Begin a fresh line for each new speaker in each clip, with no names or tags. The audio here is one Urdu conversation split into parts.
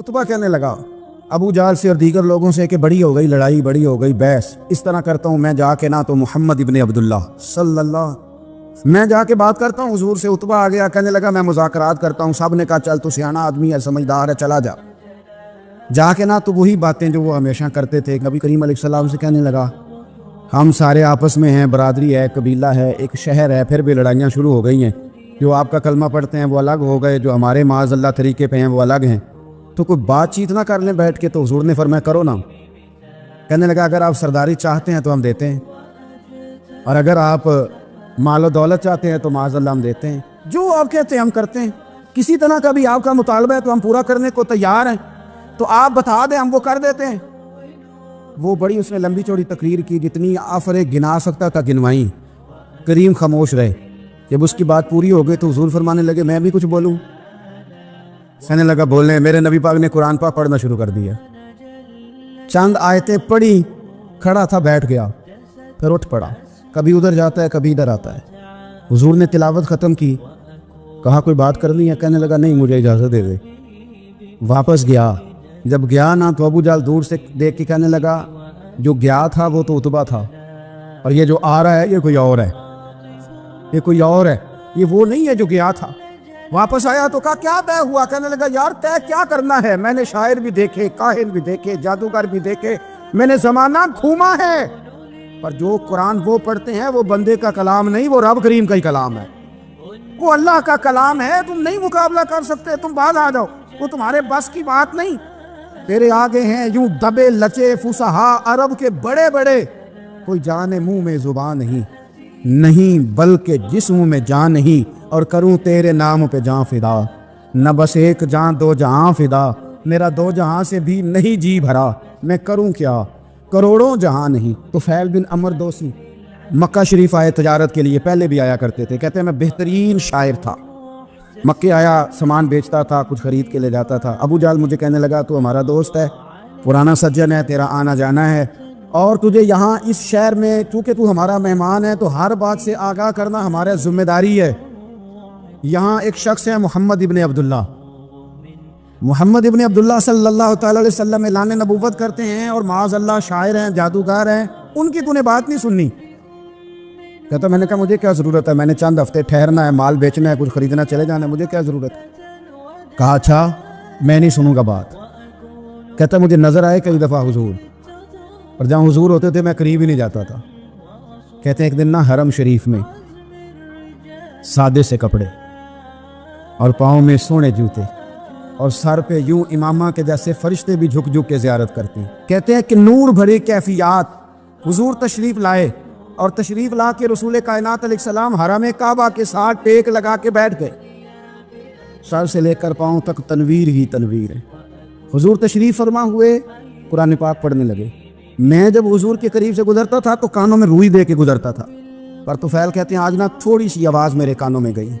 عتبہ کہنے لگا ابو جہل سے اور دیگر لوگوں سے کہ بڑی ہو گئی لڑائی، بڑی ہو گئی بحث، اس طرح کرتا ہوں میں جا کے نہ تو محمد ابن عبداللہ صلی اللہ، میں جا کے بات کرتا ہوں حضور سے۔ عتبہ آ گیا، کہنے لگا میں مذاکرات کرتا ہوں۔ سب نے کہا چل تو سیانا آدمی ہے، سمجھدار ہے، چلا جا۔ جا کے نہ تو وہی باتیں جو وہ ہمیشہ کرتے تھے، نبی کریم علیہ السلام سے کہنے لگا ہم سارے آپس میں ہیں، برادری ہے، قبیلہ ہے، ایک شہر ہے، پھر بھی لڑائیاں شروع ہو گئی ہیں۔ جو آپ کا کلمہ پڑھتے ہیں وہ الگ ہو گئے، جو ہمارے معاذ اللہ طریقے پہ ہیں وہ الگ ہیں، تو کوئی بات چیت نہ کر لیں بیٹھ کے۔ تو حضور نے فرمایا کرو نا۔ کہنے لگا اگر آپ سرداری چاہتے ہیں تو ہم دیتے ہیں، اور اگر آپ مال و دولت چاہتے ہیں تو معاذ اللہ ہم دیتے ہیں، جو آپ کہتے ہیں ہم کرتے ہیں۔ کسی طرح کا بھی آپ کا مطالبہ ہے تو ہم پورا کرنے کو تیار ہیں، تو آپ بتا دیں ہم وہ کر دیتے ہیں۔ وہ بڑی اس نے لمبی چوڑی تقریر کی، جتنی آفرے گنا سکتا تھا گنوائیں۔ کریم خاموش رہے۔ جب اس کی بات پوری ہو گئی تو حضور فرمانے لگے میں بھی کچھ بولوں؟ کہنے لگا بولنے۔ میرے نبی پاک نے قرآن پاک پڑھنا شروع کر دیا، چند آیتیں پڑھی، کھڑا تھا بیٹھ گیا، پھر اٹھ پڑا، کبھی ادھر جاتا ہے کبھی ادھر آتا ہے۔ حضور نے تلاوت ختم کی، کہا کوئی بات کرنی ہے؟ کہنے لگا نہیں مجھے اجازت دے دے۔ واپس گیا، جب گیا نا تو ابو جہل دور سے دیکھ کے کہنے لگا جو گیا تھا وہ تو عتبہ تھا، اور یہ جو آ رہا ہے یہ کوئی اور ہے، یہ کوئی اور ہے، یہ وہ نہیں ہے جو گیا تھا۔ واپس آیا تو کہا کیا طے ہوا؟ کہنے لگا یار طے کیا کرنا ہے، میں نے شاعر بھی دیکھے، کاہن بھی دیکھے، جادوگر بھی دیکھے، میں نے زمانہ گھوما ہے، پر جو قرآن وہ پڑھتے ہیں وہ بندے کا کلام نہیں، وہ رب کریم کا ہی کلام ہے، وہ اللہ کا کلام ہے۔ تم نہیں مقابلہ کر سکتے، تم بعد آ جاؤ، وہ تمہارے بس کی بات نہیں۔ تیرے آگے ہیں یوں دبے لچے فصحا عرب کے بڑے بڑے، کوئی جان منہ میں زبان نہیں بلکہ جسم میں جان نہیں، اور کروں تیرے نام پہ جان فدا، نہ بس ایک جان دو جہاں فدا، میرا دو جہاں سے بھی نہیں جی بھرا، میں کروں کیا کروڑوں جہاں نہیں۔ تو فیل بن عمر دوسی مکہ شریف آئے تجارت کے لیے، پہلے بھی آیا کرتے تھے، کہتے ہیں میں بہترین شاعر تھا، مکے آیا سامان بیچتا تھا، کچھ خرید کے لے جاتا تھا۔ ابو جہل مجھے کہنے لگا تو ہمارا دوست ہے، پرانا سجن ہے، تیرا آنا جانا ہے، اور تجھے یہاں اس شہر میں چونکہ تو ہمارا مہمان ہے تو ہر بات سے آگاہ کرنا ہمارا ذمہ داری ہے۔ یہاں ایک شخص ہے محمد ابن عبداللہ، محمد ابن عبداللہ صلی اللہ تعالی علیہ وسلم اعلان نبوت کرتے ہیں، اور معاذ اللہ شاعر ہیں، جادوگر ہیں، ان کی تو نے بات نہیں سننی۔ کہتا میں نے کہا مجھے کیا ضرورت ہے، میں نے چند ہفتے ٹھہرنا ہے، مال بیچنا ہے، کچھ خریدنا، چلے جانا ہے، مجھے کیا ضرورت ہے؟ کہا اچھا میں نہیں سنوں گا بات۔ کہتا مجھے نظر آئے کئی دفعہ حضور، اور جہاں حضور ہوتے تھے میں قریب ہی نہیں جاتا تھا۔ کہتے ہیں ایک دن نا حرم شریف میں سادے سے کپڑے اور پاؤں میں سونے جوتے اور سر پہ یوں امامہ کے جیسے فرشتے بھی جھک جھک کے زیارت کرتے ہیں۔ کہتے ہیں کہ نور بھری کیفیات حضور تشریف لائے، اور تشریف لا کے رسول کائنات علیہ السلام حرم کعبہ کے ساتھ ٹیک لگا کے بیٹھ گئے، سر سے لے کر پاؤں تک تنویر ہی تنویر ہے۔ حضور تشریف فرما ہوئے، قرآن پاک پڑھنے لگے۔ میں جب حضور کے قریب سے گزرتا تھا تو کانوں میں روئی دے کے گزرتا تھا، پر طفیل کہتے ہیں آج نہ تھوڑی سی آواز میرے کانوں میں گئی،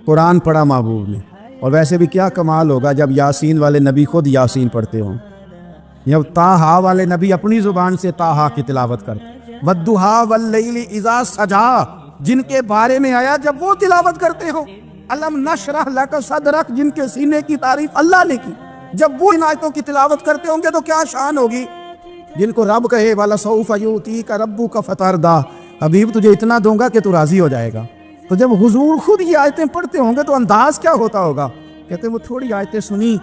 قرآن پڑھا محبوب نے۔ اور ویسے بھی کیا کمال ہوگا جب یاسین والے نبی خود یاسین پڑھتے ہوں، جب طٰہٰ والے نبی اپنی زبان سے طٰہٰ کی تلاوت کرتے، وَالضُّحَىٰ وَاللَّيْلِ اِذَا سَجَىٰ جن کے بارے میں آیا جب وہ تلاوت کرتے ہو، الم نشرح لک صدرک جن کے سینے کی تعریف اللہ نے کی، جب وہ ان آیتوں کی تلاوت کرتے ہوں گے تو کیا شان ہوگی۔ جن کو رب کہے وَلَسَوْفَ يُؤْتِيكَ رَبُّكَ فَتَرْضَىٰ حبیب تجھے اتنا دوں گا کہ تو راضی ہو جائے گا۔ تو جب حضور خود یہ آیتیں پڑھتے ہوں گے تو انداز کیا ہوتا ہوگا۔ کہتے ہیں وہ تھوڑی آیتیں سنی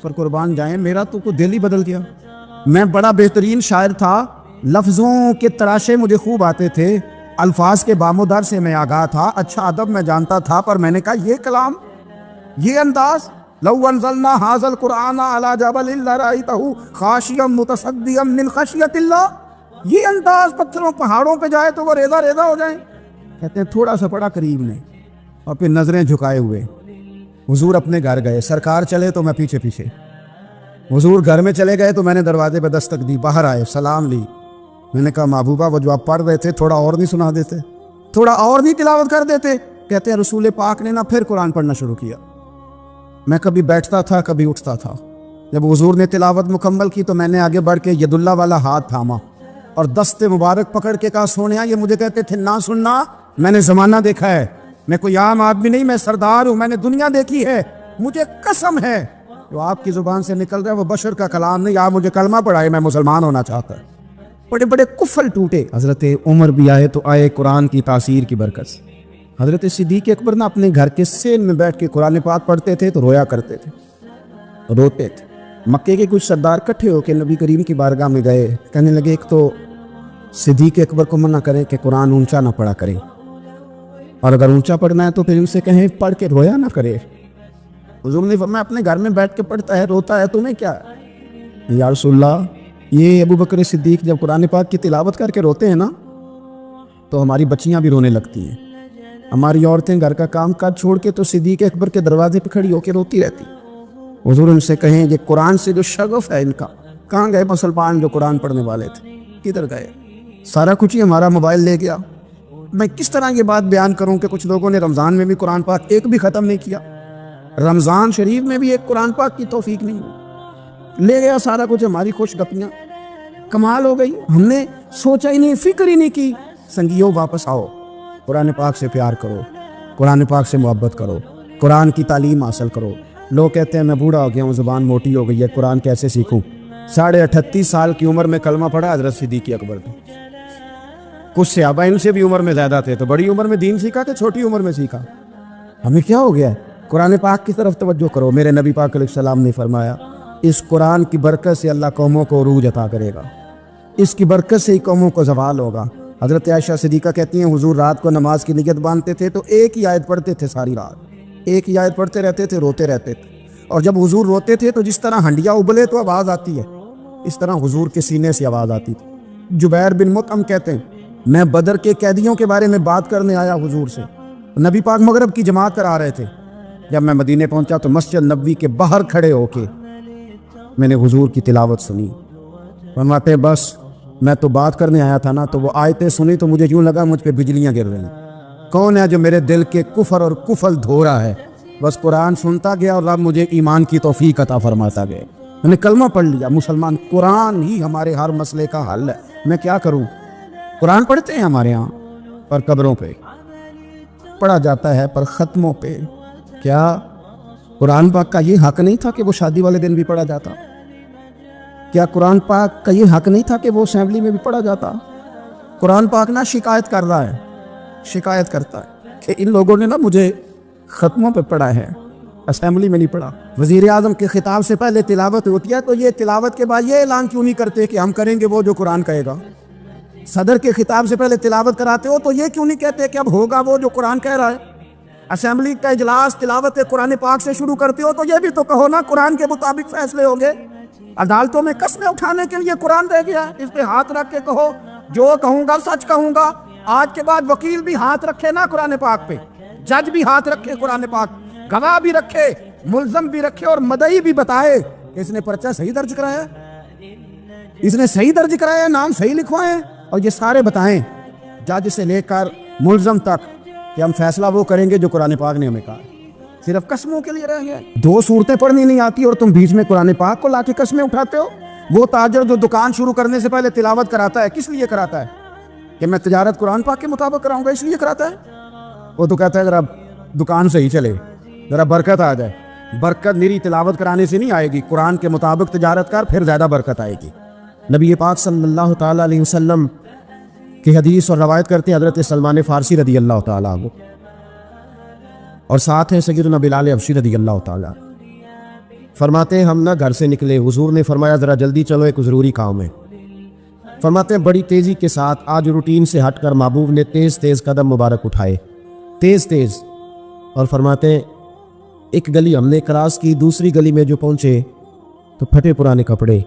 پر قربان جائیں میرا تو کو دل ہی بدل گیا۔ میں بڑا بہترین شاعر تھا، لفظوں کے تراشے مجھے خوب آتے تھے، الفاظ کے بامودار سے میں آگاہ تھا، اچھا ادب میں جانتا تھا، پر میں نے کہا یہ کلام، یہ انداز، لو انزلنا ھذا القرآن علی جبل لرأیتہ خاشعا متصدعا من خشیۃ اللہ، یہ انداز پتھروں پہاڑوں پہ جائے تو وہ ریزہ ریزہ ہو جائیں۔ کہتے ہیں تھوڑا سا پڑا قریب نے، اور پھر نظریں جھکائے ہوئے حضور اپنے گھر گئے، سرکار چلے تو میں پیچھے پیچھے، حضور گھر میں چلے گئے تو میں نے دروازے پہ دستک دی، باہر آئے، سلام لی، میں نے کہا محبوبہ وہ جو آپ پڑھ رہے تھے تھوڑا اور نہیں سنا دیتے، تھوڑا اور نہیں تلاوت کر دیتے؟ کہتے ہیں رسول پاک نے نا پھر قرآن پڑھنا شروع کیا، میں کبھی بیٹھتا تھا کبھی اٹھتا تھا، جب حضور نے تلاوت مکمل کی تو میں نے آگے بڑھ کے ید اللہ والا ہاتھ تھاما اور دست مبارک پکڑ کے کہا سونیا، یہ مجھے کہتے تھے نہ سننا، میں نے زمانہ دیکھا ہے، میں کوئی عام آدمی نہیں، میں سردار ہوں، میں نے دنیا دیکھی ہے، مجھے قسم ہے جو آپ کی زبان سے نکل رہا ہے وہ بشر کا کلام نہیں. آپ مجھے کلمہ پڑھائے, میں مسلمان ہونا چاہتا ہوں. بڑے بڑے کفل ٹوٹے. حضرت عمر بھی آئے تو آئے قرآن کی تاثیر کی برکت سے. حضرت صدیق اکبر نا اپنے گھر کے سین میں بیٹھ کے قرآن پاک پڑھتے تھے تو رویا کرتے تھے, روتے تھے. مکے کے کچھ سردار اکٹھے ہو کے نبی کریم کی بارگاہ میں گئے, کہنے لگے ایک تو صدیق اکبر کو منع کریں کہ قرآن اونچا نہ پڑھا کرے, اور اگر اونچا پڑھنا ہے تو پھر ان سے کہیں پڑھ کے رویا نہ کرے. حضور نے فرمایا اپنے گھر میں بیٹھ کے پڑھتا ہے, روتا ہے, تمہیں کیا ہے؟ یا رسول اللہ, یہ ابو بکر صدیق جب قرآن پاک کی تلاوت کر کے روتے ہیں نا تو ہماری بچیاں بھی رونے لگتی ہیں, ہماری عورتیں گھر کا کام کاج چھوڑ کے تو صدیق اکبر کے دروازے پہ کھڑی ہو کے روتی رہتی. حضور ان سے کہیں یہ قرآن سے جو شغف ہے ان کا, کہاں گئے مسلمان جو قرآن پڑھنے والے تھے, کدھر گئے؟ سارا کچھ ہی ہمارا موبائل لے گیا. میں کس طرح یہ بات بیان کروں کہ کچھ لوگوں نے رمضان میں بھی قرآن پاک ایک بھی ختم نہیں کیا, رمضان شریف میں بھی ایک قرآن پاک کی توفیق نہیں, لے گیا سارا کچھ ہماری خوش گپیاں. کمال ہو گئی, ہم نے سوچا ہی نہیں, فکر ہی نہیں کی. سنگیو واپس آؤ, قرآن پاک سے پیار کرو, قرآن پاک سے محبت کرو, قرآن کی تعلیم حاصل کرو. لوگ کہتے ہیں میں بوڑھا ہو گیا ہوں, زبان موٹی ہو گئی ہے, قرآن کیسے سیکھوں؟ 38.5 سال کی عمر میں کلمہ پڑھا حضرت صدیق اکبر نے. کچھ صحابہ ان سے بھی عمر میں زیادہ تھے, تو بڑی عمر میں دین سیکھا کہ چھوٹی عمر میں سیکھا؟ ہمیں کیا ہو گیا ہے؟ قرآن پاک کی طرف توجہ کرو. میرے نبی پاک علیہ السلام نے فرمایا اس قرآن کی برکت سے اللہ قوموں کو عروج عطا کرے گا, اس کی برکت سے ہی قوموں کو زوال ہوگا. حضرت عائشہ صدیقہ کہتی ہیں حضور رات کو نماز کی نیت باندھتے تھے تو ایک ہی آیت پڑھتے تھے ساری رات, ایک ہی آیت پڑھتے رہتے تھے, روتے رہتے تھے. اور جب حضور روتے تھے تو جس طرح ہنڈیا ابلے تو آواز آتی ہے, اس طرح حضور کے سینے سے آواز آتی تھی. جبیر بن مطعم کہتے ہیں میں بدر کے قیدیوں کے بارے میں بات کرنے آیا حضور سے, نبی پاک مغرب کی جماعت کرا رہے تھے. جب میں مدینے پہنچا تو مسجد نبوی کے باہر کھڑے ہو کے میں نے حضور کی تلاوت سنی. فرماتے بس میں تو بات کرنے آیا تھا نا, تو وہ آیتیں سنی تو مجھے یوں لگا مجھ پہ بجلیاں گر رہی. کون ہے جو میرے دل کے کفر اور کفل دھو رہا ہے؟ بس قرآن سنتا گیا اور رب مجھے ایمان کی توفیق عطا فرماتا گیا. میں نے کلمہ پڑھ لیا, مسلمان. قرآن ہی ہمارے ہر مسئلے کا حل ہے. میں کیا کروں؟ قرآن پڑھتے ہیں ہمارے ہاں, پر قبروں پہ پڑھا جاتا ہے, پر ختموں پہ. کیا قرآن پاک کا یہ حق نہیں تھا کہ وہ شادی والے دن بھی پڑھا جاتا؟ کیا قرآن پاک کا یہ حق نہیں تھا کہ وہ اسمبلی میں بھی پڑھا جاتا؟ قرآن پاک نہ شکایت کر رہا ہے, شکایت کرتا ہے کہ ان لوگوں نے نا مجھے ختموں پہ پڑھا ہے, اسمبلی میں نہیں پڑھا. وزیر اعظم کے خطاب سے پہلے تلاوت ہوتی ہے تو یہ تلاوت کے بعد یہ اعلان کیوں نہیں کرتے کہ ہم کریں گے وہ جو قرآن کہے گا؟ صدر کے خطاب سے پہلے تلاوت کراتے ہو تو یہ کیوں نہیں کہتے کہ اب ہوگا وہ جو قرآن کہہ رہا ہے؟ اسمبلی کا اجلاس تلاوت قرآن پاک سے شروع کرتے ہو تو یہ بھی تو کہو نا قرآن کے مطابق فیصلے ہوں گے. عدالتوں میں قسمیں اٹھانے کے لیے قرآن رہ گیا ہے, اس پہ ہاتھ رکھ کے کہو جو کہوں گا سچ کہوں گا. آج کے بعد وکیل بھی ہاتھ رکھے نا قرآن پاک پہ, جج بھی ہاتھ رکھے قرآن پاک, گواہ بھی رکھے, ملزم بھی رکھے, اور مدعی بھی بتائے کہ اس نے پرچہ صحیح درج کرایا ہے, اس نے صحیح درج کرایا ہے, نام صحیح لکھوائے ہیں, اور یہ سارے بتائیں جج سے لے کر ملزم تک کہ ہم فیصلہ وہ کریں گے جو قرآن پاک نے ہمیں کہا. صرف قسموں کے لیے رہ گئے. 2 صورتیں پڑھنی نہیں آتی اور تم بیچ میں قرآن پاک کو لا کے قسمیں اٹھاتے ہو. وہ تاجر جو دکان شروع کرنے سے پہلے تلاوت کراتا ہے, کس لیے کراتا ہے؟ کہ میں تجارت قرآن پاک کے مطابق کراؤں گا, اس لیے کراتا ہے. وہ تو کہتا ہے ذرا دکان صحیح چلے, ذرا برکت آ جائے. برکت میری تلاوت کرانے سے نہیں آئے گی, قرآن کے مطابق تجارت کر, پھر زیادہ برکت آئے گی. نبی پاک صلی اللہ تعالیٰ علیہ وسلم کی حدیث اور روایت کرتے ہیں حضرت سلمان فارسی رضی اللہ تعالیٰ عنہ, اور ساتھ ہیں سیدنا بلال حبشی رضی اللہ تعالیٰ. فرماتے ہیں ہم نہ گھر سے نکلے, حضور نے فرمایا ذرا جلدی چلو ایک ضروری کام ہے. فرماتے ہیں بڑی تیزی کے ساتھ آج روٹین سے ہٹ کر محبوب نے تیز تیز قدم مبارک اٹھائے, تیز تیز, اور فرماتے ہیں ایک گلی ہم نے کراس کی, دوسری گلی میں جو پہنچے تو پھٹے پرانے کپڑے,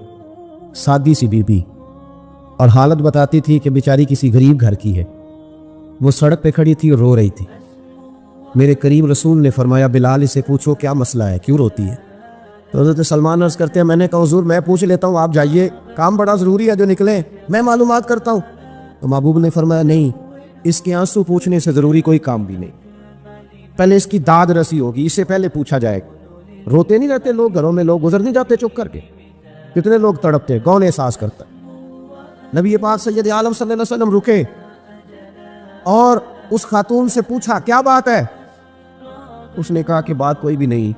سادی سی بی بی, اور حالت بتاتی تھی کہ بیچاری کسی غریب گھر کی ہے. وہ سڑک پہ کھڑی تھی اور رو رہی تھی. میرے کریم رسول نے فرمایا بلال اسے پوچھو کیا مسئلہ ہے, کیوں روتی ہے؟ تو حضرت سلمان عرض کرتے ہیں میں نے کہا حضور میں پوچھ لیتا ہوں, آپ جائیے, کام بڑا ضروری ہے جو نکلے, میں معلومات کرتا ہوں. تو محبوب نے فرمایا نہیں, اس کے آنسو پوچھنے سے ضروری کوئی کام بھی نہیں, پہلے اس کی داد رسی ہوگی, اس سے پہلے پوچھا جائے گا. روتے نہیں رہتے لوگ گھروں میں, لوگ گزر نہیں جاتے چپ کر کے, کتنے لوگ تڑپتے, کون احساس کرتا. نبی پاک سید عالم صلی اللہ علیہ وسلم رکے اور اس خاتون سے پوچھا کیا بات ہے؟ اس نے کہا کہ بات کوئی بھی نہیں.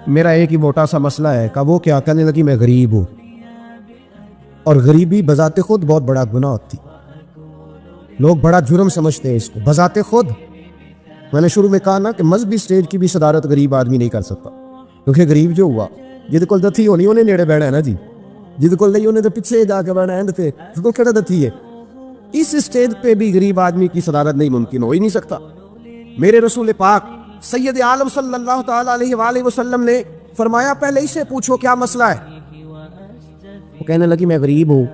میرا ایک ہی موٹا سا مسئلہ ہے۔ کہا وہ کیا؟ کہنے لگی میں غریب ہوں، اور غریبی بذات خود بہت بڑا گناہ ہوتی، لوگ بڑا جرم سمجھتے ہیں اس کو بذات خود۔ میں نے شروع میں کہا نا کہ مذہبی سٹیج کی بھی صدارت غریب آدمی نہیں کر سکتا، کیونکہ غریب جو ہوا جہد کول دتھی ہونی انہیں نیڑے بیٹھا ہے نا جی، جہد کول نہیں انہیں تو پیچھے جا کے بیٹھا ہے، تے اس کو کہڑا دتھی ہے۔ اس سٹیج پہ بھی غریب آدمی کی صدارت نہیں ممکن ہو ہی نہیں سکتا۔ میرے رسول پاک سید عالم صلی اللہ تعالی علیہ وآلہ وسلم نے فرمایا پہلے اسے پوچھو کیا مسئلہ ہے۔ وہ کہنے لگی میں غریب ہوں،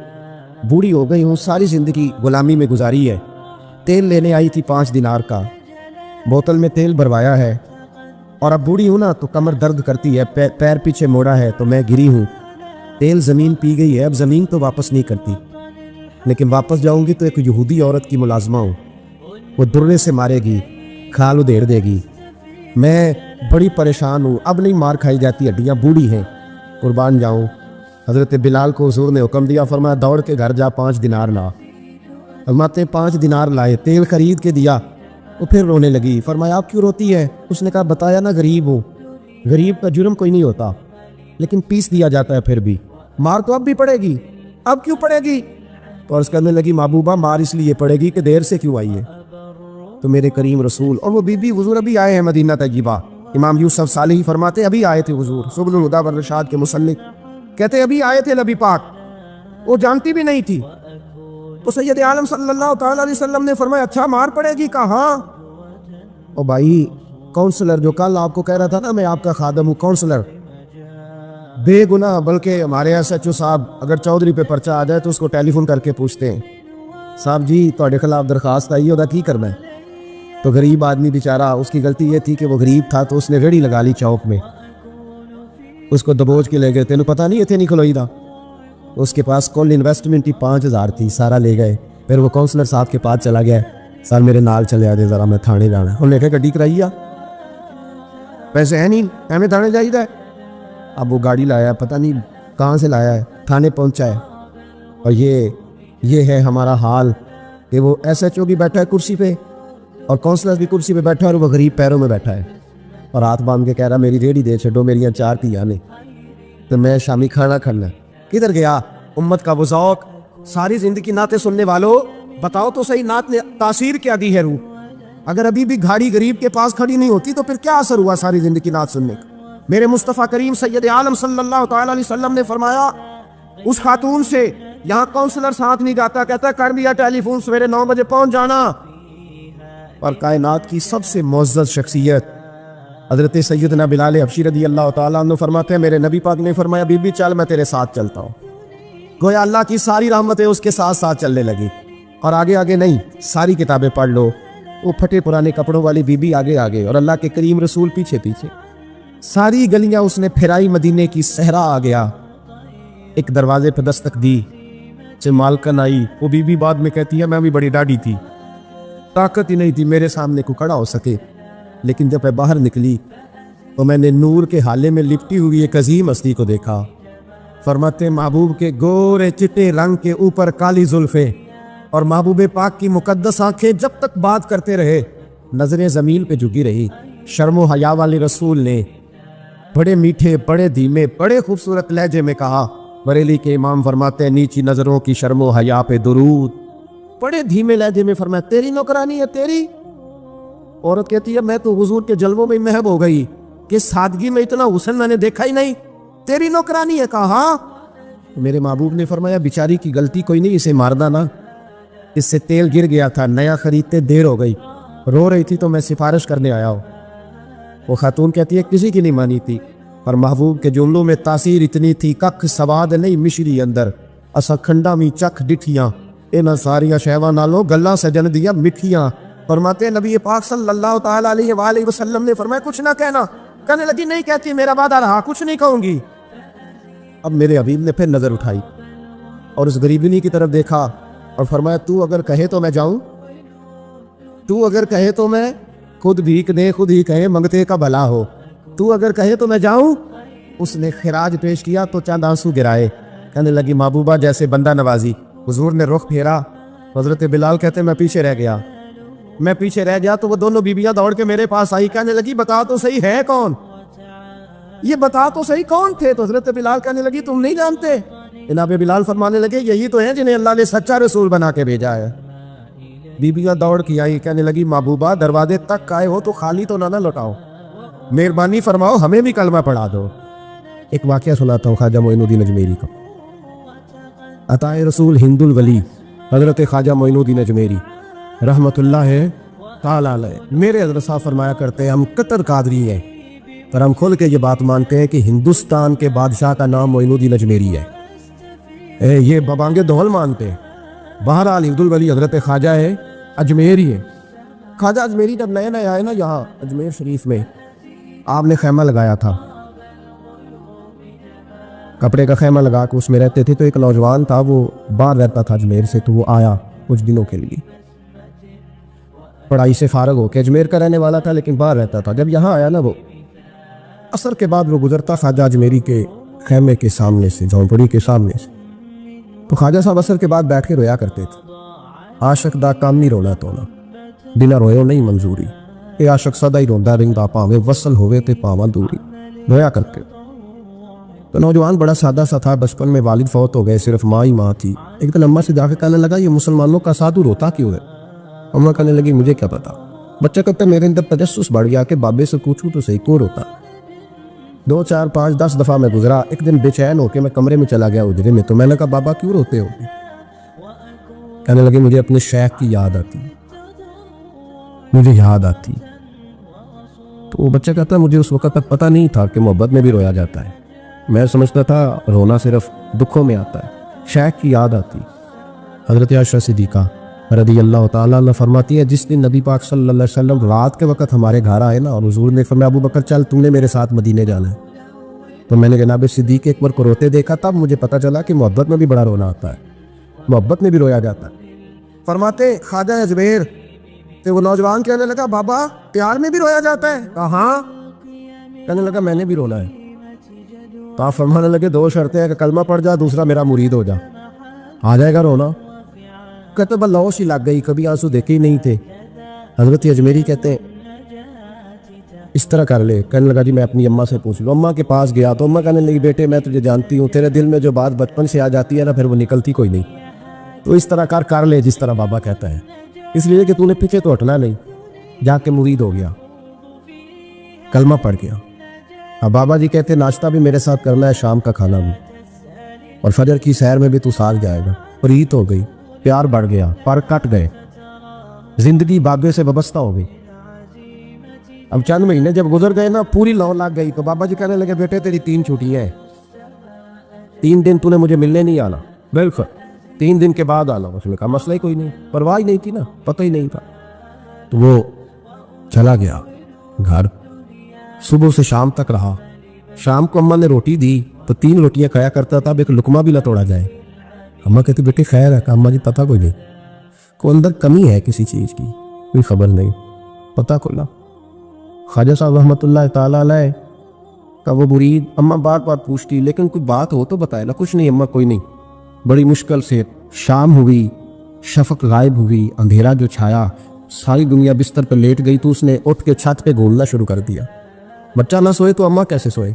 بوڑھی ہو گئی ہوں، ساری زندگی غلامی میں گزاری ہے، تیل لینے آئی تھی 5 دینار کا، بوتل میں تیل بھروایا ہے، اور اب بوڑھی ہوں نا تو کمر درد کرتی ہے، پیر پیچھے موڑا ہے تو میں گری ہوں، تیل زمین پی گئی ہے، اب زمین تو واپس نہیں کرتی، لیکن واپس جاؤں گی تو ایک یہودی عورت کی ملازمہ ہوں، وہ درے سے مارے گی، کھال ادھیڑ دے گی، میں بڑی پریشان ہوں، اب نہیں مار کھائی جاتی، ہڈیاں بوڑھی ہیں، قربان جاؤں۔ حضرت بلال کو حضور نے حکم دیا، فرمایا دوڑ کے گھر جا 5 دینار لا۔ فرماتے 5 دینار لائے، تیل خرید کے دیا، وہ پھر رونے لگی۔ فرمایا آپ کیوں روتی ہے؟ اس نے کہا بتایا نا غریب ہوں، غریب کا جرم کوئی نہیں ہوتا، لیکن پیس دیا جاتا ہے، پھر بھی مار تو اب بھی پڑے گی، اب کیوں پڑے گی؟ تو عرض کرنے لگی محبوبہ مار اس لیے پڑے گی کہ دیر سے کیوں آئی ہے۔ تو میرے کریم رسول اور وہ بی بی حضور ابھی آئے ہیں مدینہ طیبہ، امام یوسف صالحی فرماتے ابھی آئے تھے حضور، سبل الہدی والرشاد کے مصنف کہتے ابھی آئے تھے نبی پاک، وہ جانتی بھی نہیں تھی۔ تو سید عالم صلی اللہ تعالی علیہ وسلم نے فرمایا اچھا مار پڑے گی؟ کہا ہاں۔ او بھائی کونسلر جو کل آپ کو کہہ رہا تھا نا میں آپ کا خادم ہوں، کونسلر بے گناہ، بلکہ ہمارے ایس ایچ او صاحب اگر چودھری پہ پرچہ آ جائے تو اس کو ٹیلی فون کر کے پوچھتے ہیں صاحب جی تواڈے خلاف درخواست آئی ہے، وہ کی کرنا ہے؟ تو غریب آدمی بیچارہ، اس کی غلطی یہ تھی کہ وہ غریب تھا تو اس نے ریڑھی لگا لی چوک میں، اس کو دبوچ کے لے گئے، تینوں پتہ نہیں اتنے نہیں کھلوئی دا، اس کے پاس کل انویسٹمنٹ ہی 5000 تھی، سارا لے گئے۔ پھر وہ کونسلر صاحب کے پاس چلا گیا، سر میرے نال چلے آ دے ذرا میں تھانے جانا ہے، انہوں نے کہا گڈی کرائی آ، پیسے ہیں نہیں ایویں تھانے جائیدا ہے۔ اب وہ گاڑی لایا، پتہ نہیں کہاں سے لایا ہے، تھانے پہنچا ہے، اور یہ ہے ہمارا حال کہ وہ ایس ایچ او بھی بیٹھا ہے کرسی پہ اور کونسلر بھی کرسی پہ بیٹھا ہے، اور وہ غریب پیروں میں بیٹھا ہے اور ہاتھ باندھ کے کہہ رہا میری ریڑھی دے چھڈو، میری 4 تھیاں نے تو میں شامی کھانا کھانا۔ کدھر گیا امت کا وہ ذوق؟ ساری زندگی نعتیں سننے والوں بتاؤ تو صحیح نعت نے تاثیر کیا دی ہے روح؟ اگر ابھی بھی گھاڑی غریب کے پاس کھڑی نہیں ہوتی تو پھر کیا اثر ہوا ساری زندگی نعت سننے کا؟ میرے مصطفیٰ کریم سید عالم صلی اللہ تعالی علیہ وسلم نے فرمایا اس خاتون سے یہاں کونسلر ساتھ نہیں جاتا، کہتا کر دیا ٹیلی فون، سویرے 9 بجے پہنچ جانا۔ اور کائنات کی سب سے معزز شخصیت حضرت سیدنا بلال حبشی رضی اللہ تعالیٰ عنہ فرماتے ہیں میرے نبی پاک نے فرمایا بی بی چل میں تیرے ساتھ چلتا ہوں، گویا اللہ کی ساری رحمتیں اس کے ساتھ ساتھ چلنے لگی، اور آگے آگے نہیں، ساری کتابیں پڑھ لو، وہ پھٹے پرانے کپڑوں والی بی بی آگے آگے اور اللہ کے کریم رسول پیچھے پیچھے، ساری گلیاں اس نے پھرائی، مدینے کی صحرا آ گیا، ایک دروازے پہ دستک دی، مالکن آئی، وہ بی بی بعد میں کہتی ہے میں بھی بڑی ڈاڈی تھی، طاقت ہی نہیں تھی میرے سامنے کو کھڑا ہو سکے، لیکن جب میں باہر نکلی تو میں نے نور کے حالے میں لپٹی ہوئی ایک عظیم ہستی کو دیکھا۔ فرماتے محبوب کے گورے چٹے رنگ کے اوپر کالی زلفیں اور محبوب پاک کی مقدس آنکھیں جب تک بات کرتے رہے نظریں زمین پہ جھکی رہی۔ شرم و حیا والے رسول نے بڑے میٹھے، بڑے دھیمے، بڑے خوبصورت لہجے میں کہا، بریلی کے امام فرماتے ہیں نیچی نظروں کی شرم و حیا پہ درود، بڑے دھیمے لہجے میں فرمایا تیری نوکرانی ہے تیری؟ عورت کہتی ہے میں تو حضور کے جلووں میں محب ہو گئی کہ سادگی میں اتنا حسن میں نے دیکھا ہی نہیں، تیری نوکرانی ہے؟ کہا ہاں۔ میرے محبوب نے فرمایا بیچاری کی غلطی کوئی نہیں، اسے مار دینا، اس سے تیل گر گیا تھا، نیا خریدتے دیر ہو گئی، رو رہی تھی تو میں سفارش کرنے آیا ہوں۔ وہ خاتون کہتی ہے کسی کی نہیں مانی تھی، پر محبوب کے جملوں میں تاثیر اتنی تھی ککھ سواد نہیں مشری اندر، اسا کھنڈا می چکھ ڈٹھیاں، انہاں ساریاں شہواں نالوں گلاں سجن دیاں مٹھیاں۔ فرماتے ہیں نبی پاک صلی اللہ تعالی علیہ وآلہ وسلم نے فرمایا کچھ نہ کہنا، کہنے لگی نہیں کہتی، میرا وعدہ رہا کچھ نہیں کہوں گی۔ اب میرے حبیب نے پھر نظر اٹھائی اور اس غریبنی کی طرف دیکھا اور فرمایا تو اگر کہے تو میں جاؤں، تو اگر کہے تو میں خود بھیک دے خود ہی کہے منگتے کا بھلا ہو، تو اگر کہے تو میں جاؤں۔ اس نے خراج پیش کیا تو چند آنسو گرائے، کہنے لگی محبوبہ جیسے بندہ نوازی۔ حضور نے رخ پھیرا، حضرت بلال کہتے میں پیچھے رہ گیا، میں پیچھے رہ گیا تو وہ دونوں بیویاں دوڑ کے میرے پاس آئی، کہنے لگی بتا تو صحیح ہے کون؟ یہ بتا تو صحیح کون تھے؟ تو حضرت بلال کہنے لگی تم نہیں جانتے؟ جناب بلال فرمانے لگے یہی تو ہیں جنہیں اللہ نے سچا رسول بنا کے بھیجا ہے۔ بیبیاں دوڑ کے آئی، کہنے لگی محبوبہ دروازے تک آئے ہو تو خالی تو نہ لوٹاؤ، مہربانی فرماؤ ہمیں بھی کلمہ پڑھا دو۔ ایک واقعہ سناتا ہوں خواجہ معین الدین اجمیری کا۔ عطائے رسول ہند الولی حضرت خواجہ معین الدین اجمیری رحمت اللہ تعالی علیہ، میرے حضرت صاحب فرمایا کرتے ہیں ہم کٹر قادری ہیں، پر ہم کھل کے یہ بات مانتے ہیں کہ ہندوستان کے بادشاہ کا نام معین الدین اجمیری ہے۔ یہ ببانگے دہل مانتے ہیں۔ بہرحال ہند الولی حضرت خواجہ ہے اجمیری ہے۔ خواجہ اجمیری جب نئے نئے آئے نا یہاں اجمیر شریف میں، آپ نے خیمہ لگایا تھا، کپڑے کا خیمہ لگا کے اس میں رہتے تھے۔ تو ایک نوجوان تھا وہ باہر رہتا تھا اجمیر سے، تو وہ آیا کچھ دنوں کے لیے، پڑھائی سے فارغ ہو کے، اجمیر کا رہنے والا تھا لیکن باہر رہتا تھا۔ جب یہاں آیا نا وہ عصر کے بعد وہ گزرتا خواجہ اجمیری کے خیمے کے سامنے سے، جھونپڑی کے سامنے سے، تو خواجہ صاحب عصر کے بعد بیٹھ کے رویا کرتے تھے۔ عاشق دا کام نہیں رونا تونا، بنا روئے نہیں منظوری، اے عاشق سدا ہی روندا رہندا پاویں وصل ہوئے تے پاواں دوری، رویا کرتے۔ تو نوجوان بڑا سادہ سا تھا، بچپن میں والد فوت ہو گئے، صرف ماں ہی ماں تھی۔ ایک دن اماں سے جا کے کہنے لگا یہ مسلمانوں کا سادھو روتا کیوں ہے؟ اماں کہنے لگی مجھے کیا پتا۔ بچہ کہتا میرے اندر تجسس بڑھ گیا کہ بابے سے پوچھوں تو صحیح کیوں روتا۔ 2 4 5 10 دفعہ میں گزرا، ایک دن بے چین ہو کے میں کمرے میں چلا گیا اجرے میں، تو میں نے کہا بابا کیوں روتے ہو؟ کہنے لگے مجھے اپنے شیخ کی یاد آتی، مجھے یاد آتی۔ تو وہ بچہ کہتا مجھے اس وقت تک پتہ نہیں تھا کہ محبت میں بھی رویا جاتا ہے، میں سمجھتا تھا رونا صرف دکھوں میں آتا ہے، شیخ کی یاد آتی۔ حضرت عائشہ صدیقہ رضی اللہ تعالیٰ عنہ فرماتی ہے جس دن نبی پاک صلی اللہ علیہ وسلم رات کے وقت ہمارے گھر آئے نا، اور حضور نے فرمایا ابو بکر چل تم نے میرے ساتھ مدینے جانا ہے، تو میں نے جناب صدیق اکبر کو روتے دیکھا، تب مجھے پتہ چلا کہ محبت میں بھی بڑا رونا آتا ہے، محبت میں بھی رویا جاتا ہے۔ فرماتے خواجہ اجمیر تو وہ نوجوان کہنے لگا بابا پیار میں بھی رویا جاتا ہے؟ کہا ہاں۔ کہنے لگا میں نے بھی رونا ہے۔ تو آپ فرمانے لگے 2 شرطیں ہیں کہ کلمہ پڑھ جا، دوسرا میرا مرید ہو جا، آ جائے گا رونا؟ کہتے بلوش ہی لگ گئی، کبھی آنسو دیکھے ہی نہیں تھے۔ حضرت اجمیری کہتے ہیں اس طرح کر لے۔ کہنے لگا جی میں اپنی اماں سے پوچھ لوں۔ اماں کے پاس گیا تو اماں کہنے لگی بیٹے میں تجھے جانتی ہوں، تیرے دل میں جو بات بچپن سے آ جاتی ہے نا پھر وہ نکلتی کوئی نہیں، تو اس طرح کر لے جس طرح بابا کہتا ہے، اس لیے کہ تو نے پیچھے تو ہٹنا نہیں۔ جا کے مرید ہو گیا، کلمہ پڑھ گیا۔ اب بابا جی کہتے ناشتہ بھی میرے ساتھ کرنا ہے، شام کا کھانا بھی، اور فجر کی سیر میں بھی تو ساتھ جائے گا۔ پریت ہو گئی، پیار بڑھ گیا، پر کٹ گئے، زندگی بابے سے وابستہ ہو گئی۔ اب چند مہینے جب گزر گئے نا پوری لو لگ گئی، تو بابا جی کہنے لگے بیٹے تیری 3 چھٹیاں ہیں، 3 دن تو نے مجھے ملنے نہیں آنا، بالکل 3 دن کے بعد آنا۔ اس نے کہا مسئلہ ہی کوئی نہیں، پرواہ ہی نہیں تھی نا، پتہ ہی نہیں تھا۔ تو وہ چلا گیا گھر، صبح سے شام تک رہا۔ شام کو اماں نے روٹی دی تو 3 روٹیاں کھایا کرتا تھا، اب ایک لقمہ بھی نہ توڑا جائے۔ اماں کہتی بیٹی خیر ہے؟ کہ اماں جی پتہ کوئی نہیں، کوئی اندر کمی ہے کسی چیز کی، کوئی خبر نہیں، پتہ کھلا۔ خواجہ صاحب رحمۃ اللہ تعالیٰ علیہ کا وہ مرید، اماں بار بار پوچھتی لیکن کوئی بات ہو تو بتائے نا، کچھ نہیں اماں کوئی نہیں۔ بڑی مشکل سے شام ہوئی، شفق غائب ہوئی، اندھیرا جو چھایا، ساری دنیا بستر پہ لیٹ گئی، تو اس نے اٹھ کے چھت پہ گھومنا شروع کر دیا۔ بچہ نہ سوئے تو اماں کیسے سوئے؟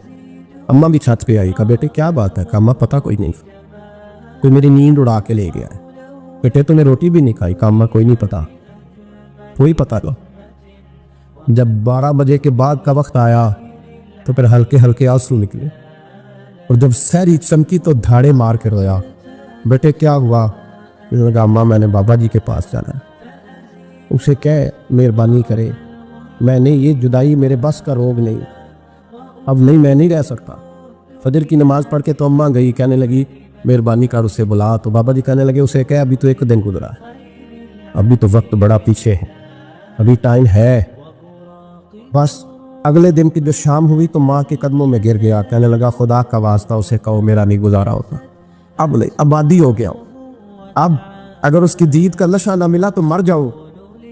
اماں بھی چھت پہ آئی، کہا بیٹے کیا بات ہے؟ کہا اماں پتہ کوئی نہیں، کوئی میری نیند اڑا کے لے گیا ہے۔ بیٹے تو نے روٹی بھی نہیں کھائی؟ کہا اماں کوئی نہیں پتا، کوئی پتہ نہیں۔ جب 12 بجے کے بعد کا وقت آیا تو پھر ہلکے ہلکے آنسو نکلے، اور جب سحری چمکی تو دھاڑے مار کے رویا۔ بیٹے کیا ہوا؟ لگا اماں میں نے بابا جی کے پاس جانا ہے، اسے کہہ مہربانی کرے، میں نے یہ جدائی میرے بس کا روگ نہیں، اب نہیں میں نہیں رہ سکتا۔ فجر کی نماز پڑھ کے تو اماں گئی، کہنے لگی مہربانی کر اسے بلا، تو بابا جی کہنے لگے اسے کہہ ابھی تو 1 دن گزرا ہے، ابھی تو وقت بڑا پیچھے ہے، ابھی ٹائم ہے۔ بس اگلے دن کی جو شام ہوئی تو ماں کے قدموں میں گر گیا، کہنے لگا خدا کا واسطہ اسے کہو میرا نہیں گزارا ہوتا، اب نہیں، آبادی ہو گیا ہوں، اب اگر اس کی دید کا لشا نہ ملا تو مر جاؤ۔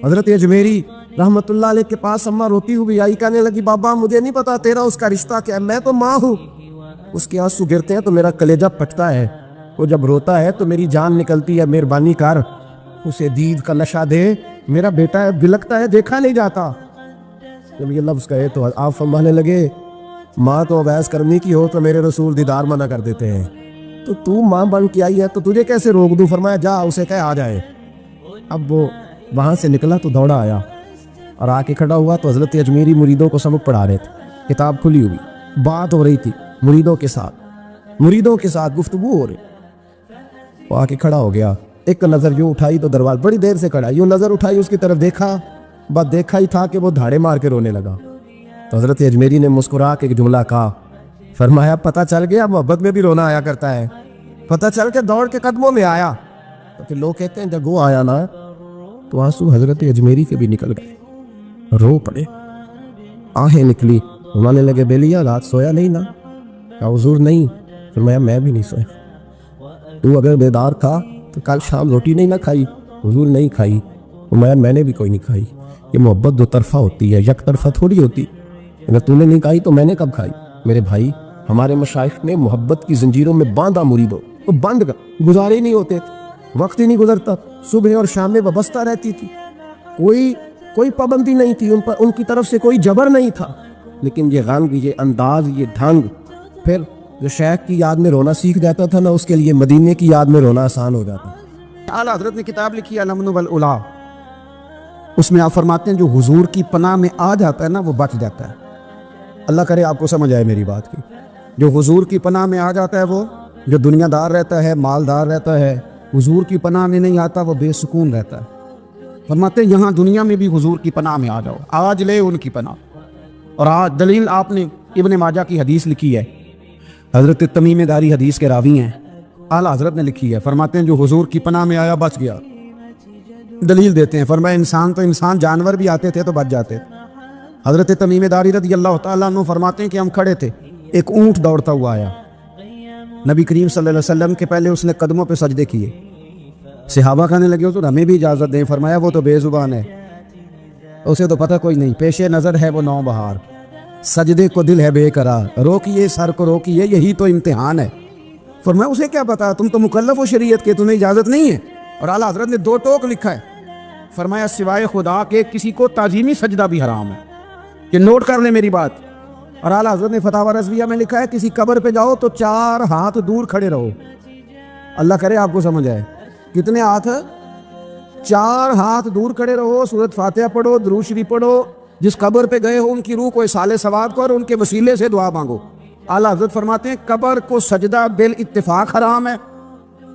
حضرت اجمیری رحمت اللہ علیہ کے پاس اماں روتی ہوئی آئی، کہنے لگی بابا مجھے نہیں پتا تیرا اس کا رشتہ کیا ہے، میں تو ماں ہوں، اس کے آنسو گرتے ہیں تو میرا کلیجہ پھٹتا ہے، وہ جب روتا ہے تو میری جان نکلتی ہے، مہربانی کر اسے دید کا نشہ دے، میرا بیٹا ہے بلکتا ہے دیکھا نہیں جاتا۔ جب یہ لفظ کہے تو آپ فرمانے لگے ماں تو بحث کرنی کی ہو تو میرے رسول دیدار منع کر دیتے ہیں، تو ماں بن کے آئی ہے تو تجھے کیسے روک دوں؟ فرمایا جا اسے کہے آ جائے۔ اب وہ وہاں سے نکلا تو دوڑا آیا اور آ کے کھڑا ہوا تو حضرت اجمیری مریدوں کو سبق پڑھا رہے تھے، کتاب کھلی ہوئی، بات ہو رہی تھی مریدوں کے ساتھ گفتگو ہو رہی۔ وہ آ کے کھڑا ہو گیا، ایک نظر یوں اٹھائی تو دروازے، بڑی دیر سے کھڑا، یوں نظر اٹھائی اس کی طرف دیکھا، بس دیکھا ہی تھا کہ وہ دھاڑے مار کے رونے لگا۔ تو حضرت اجمیری نے مسکرا کے ایک جملہ کہا، فرمایا پتہ چل گیا محبت میں بھی رونا آیا کرتا ہے، پتہ چل کے دوڑ کے قدموں میں آیا۔ تو پھر لوگ کہتے ہیں جب وہ آیا نا تو آنسو حضرت اجمیری کے بھی نکل گئے، رو پڑے، آہیں نکلی، رونے لگے، بیلیا رات سویا نہیں نا؟ کہا حضور نہیں۔ فرمایا میں بھی نہیں سویا، تو اگر بیدار تھا تو کل شام روٹی نہیں نہ کھائی؟ حضور نہیں کھائی۔ فرمایا میں نے بھی کوئی نہیں کھائی، یہ محبت دو طرفہ ہوتی ہے، یک طرفہ تھوڑی ہوتی، اگر تو نے نہیں کھائی تو میں نے کب کھائی؟ میرے بھائی، ہمارے مشائخ نے محبت کی زنجیروں میں باندھا مریدوں تو بند گزارے نہیں ہوتے تھے، وقت ہی نہیں گزرتا، صبح اور شام میں وابستہ رہتی تھی، کوئی پابندی نہیں تھی، ان کی طرف سے کوئی جبر نہیں تھا، لیکن یہ غنگ، یہ انداز، یہ ڈھنگ، پھر جو شیخ کی یاد میں رونا سیکھ جاتا تھا نا اس کے لیے مدینے کی یاد میں رونا آسان ہو جاتا۔ اعلیٰ حضرت نے کتاب لکھی ہے الامن والعلا، اس میں آپ فرماتے ہیں جو حضور کی پناہ میں آ جاتا ہے نا وہ بچ جاتا ہے۔ اللہ کرے آپ کو سمجھ آئے میری بات کی، جو حضور کی پناہ میں آ جاتا ہے، وہ جو دنیا دار رہتا ہے، مالدار رہتا ہے، حضور کی پناہ میں نہیں آتا وہ بے سکون رہتا ہے۔ فرماتے ہیں یہاں دنیا میں بھی حضور کی پناہ میں آ جاؤ، آج لے ان کی پناہ۔ اور آج دلیل آپ نے ابن ماجہ کی حدیث لکھی ہے، حضرت تمیم داری حدیث کے راوی ہیں، اعلیٰ حضرت نے لکھی ہے، فرماتے ہیں جو حضور کی پناہ میں آیا بچ گیا۔ دلیل دیتے ہیں، فرمایا انسان جانور بھی آتے تھے تو بچ جاتے۔ حضرت تمیم داری رضی اللہ تعالیٰ عنہ فرماتے ہیں کہ ہم کھڑے تھے، ایک اونٹ دوڑتا ہوا آیا، نبی کریم صلی اللہ علیہ وسلم کے پہلے اس نے قدموں پہ سجدے کیے، صحابہ کہنے لگے تو ہمیں بھی اجازت دیں۔ فرمایا وہ تو بے زبان ہے، اسے تو پتہ کوئی نہیں، پیش نظر ہے وہ نو بہار، سجدے کو دل ہے بے قرار، روکیے سر کو روکیے، یہی تو امتحان ہے۔ فرمایا اسے کیا پتا، تم تو مکلف ہو شریعت کے، تمہیں اجازت نہیں ہے۔ اور اعلیٰ حضرت نے 2 ٹوک لکھا ہے، فرمایا سوائے خدا کے کسی کو تعظیمی سجدہ بھی حرام ہے، کہ نوٹ کر لیں میری بات۔ اور اعلیٰ حضرت نے فتاوی رضویہ میں لکھا ہے کسی قبر پہ جاؤ تو 4 ہاتھ دور کھڑے رہو، اللہ کرے آپ کو سمجھ آئے، کتنے ہاتھ؟ 4 ہاتھ دور کھڑے رہو، سورۃ فاتحہ پڑھو، درود شریف پڑھو، جس قبر پہ گئے ہو ان کی روح کو اصال ثواب کرو، ان کے وسیلے سے دعا مانگو۔ اعلیٰ حضرت فرماتے ہیں قبر کو سجدہ بالاتفاق حرام ہے،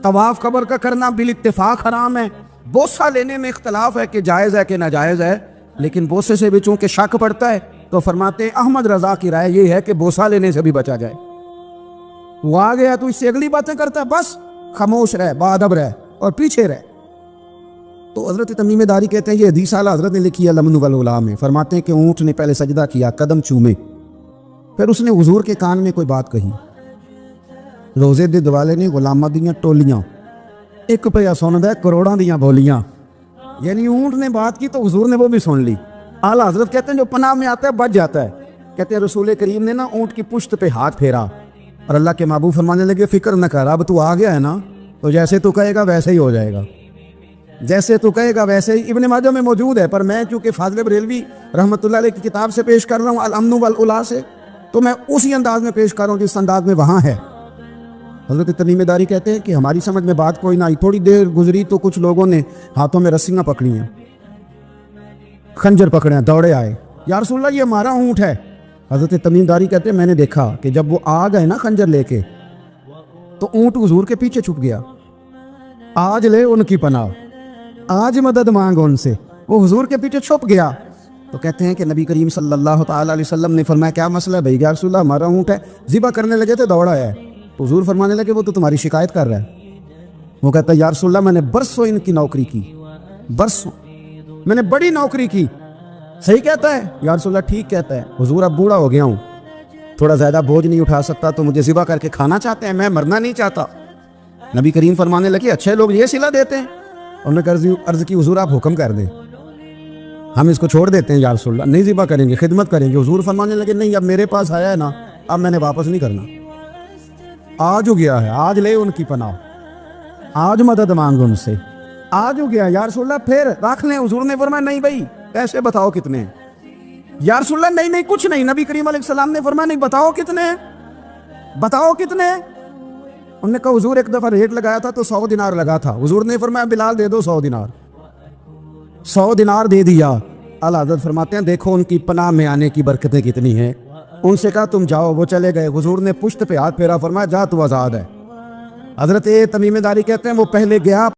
طواف قبر کا کرنا بالاتفاق حرام ہے، بوسہ لینے میں اختلاف ہے کہ جائز ہے کہ ناجائز ہے، لیکن بوسے سے بھی چونکہ شک پڑتا ہے تو فرماتے ہیں احمد رضا کی رائے یہ ہے کہ بوسہ لینے سے بھی بچا جائے۔ وہ آ گیا تو اس سے اگلی باتیں کرتا ہے، بس خاموش رہ، باادب رہ اور پیچھے رہ۔ تو حضرت تمیم داری کہتے ہیں یہ حدیث اعلیٰ حضرت نے لکھی ہے الامن والعلا میں، فرماتے ہیں کہ اونٹ نے پہلے سجدہ کیا، قدم چومے، پھر اس نے حضور کے کان میں کوئی بات کہی، روزے دے دوالے نے غلاماں دیاں ٹولیاں، ایک پیا سندا کروڑاں دیاں بولیاں، یعنی اونٹ نے بات کی تو حضور نے وہ بھی سن لی۔ اعلیٰ حضرت کہتے ہیں جو پناہ میں آتا ہے بچ جاتا ہے۔ کہتے ہیں رسول کریم نے نا اونٹ کی پشت پہ ہاتھ پھیرا اور اللہ کے محبوب فرمانے لگے فکر نہ کر، اب تو آ گیا ہے نا تو جیسے تو کہے گا ویسے ہی ہو جائے گا، جیسے تو کہے گا ویسے ہی۔ ابن ماجہ میں موجود ہے، پر میں چونکہ فاضل بریلوی رحمۃ اللہ علیہ کی کتاب سے پیش کر رہا ہوں الامن والعلا سے، تو میں اسی انداز میں پیش کر رہا ہوں جس انداز میں وہاں ہے۔ حضرت تمیم داری کہتے ہیں کہ ہماری سمجھ میں بات کوئی نہ آئی، تھوڑی دیر گزری تو کچھ لوگوں نے ہاتھوں میں رسیاں پکڑی ہیں، خنجر پکڑے ہیں، دوڑے آئے، یا رسول اللہ یہ ہمارا اونٹ ہے۔ حضرت تمیم داری کہتے ہیں میں نے دیکھا کہ جب وہ آ گئے نا خنجر لے کے تو اونٹ حضور کے پیچھے چھپ گیا، آج لے ان کی پناہ، آج مدد مانگ ان سے، وہ حضور کے پیچھے چھپ گیا۔ تو کہتے ہیں کہ نبی کریم صلی اللہ تعالیٰ علیہ وسلم نے فرمایا کیا مسئلہ ہے بھائی؟ یا رسول اللہ ہمارا اونٹ ہے، ذبح کرنے لگے تھے دوڑا ہے۔ تو حضور فرمانے لگے وہ تو تمہاری شکایت کر رہا ہے۔ وہ کہتا ہے یا رسول اللہ میں نے برسوں ان کی نوکری کی، برسوں میں نے بڑی نوکری کی۔ صحیح کہتا ہے یا رسول اللہ؟ ٹھیک کہتا ہے حضور، اب بوڑھا ہو گیا ہوں، تھوڑا زیادہ بوجھ نہیں اٹھا سکتا، تو مجھے ذبح کر کے کھانا چاہتے ہیں، میں مرنا نہیں چاہتا۔ نبی کریم فرمانے لگے اچھے لوگ یہ صلہ دیتے ہیں؟ انہوں نے عرض کی حضور آپ حکم کر دیں، ہم اس کو چھوڑ دیتے ہیں یا رسول اللہ، نہیں ذبح کریں گے، خدمت کریں گے۔ حضور فرمانے لگے نہیں، اب میرے پاس آیا ہے نا، اب میں نے واپس نہیں کرنا، آج ہو گیا ہے، آج لے ان کی پناہ، آج مدد مانگ ان سے، آج ہو گیا یا رسول اللہ پھر رکھ لیں۔ حضور نے فرمایا نہیں بھائی، پیسے بتاؤ کتنے ہیں، یا رسول اللہ نہیں نہیں کچھ نہیں. نبی کریم علیہ السلام نے فرمایا نہیں بتاؤ کتنے, بتاؤ کتنے. انہوں نے کہا حضور ایک دفعہ ریٹ لگایا تھا تو 100 دینار لگا تھا. حضور نے فرمایا بلال دے دو 100 دینار. 100 دینار دے دیا. اعلیٰ حضرت فرماتے ہیں دیکھو ان کی پناہ میں آنے کی برکتیں کتنی ہیں. ان سے کہا تم جاؤ, وہ چلے گئے. حضور نے پشت پہ ہاتھ پھیرا, فرمایا جا تو آزاد ہے. حضرت تمیم داری کہتے ہیں وہ پہلے گیا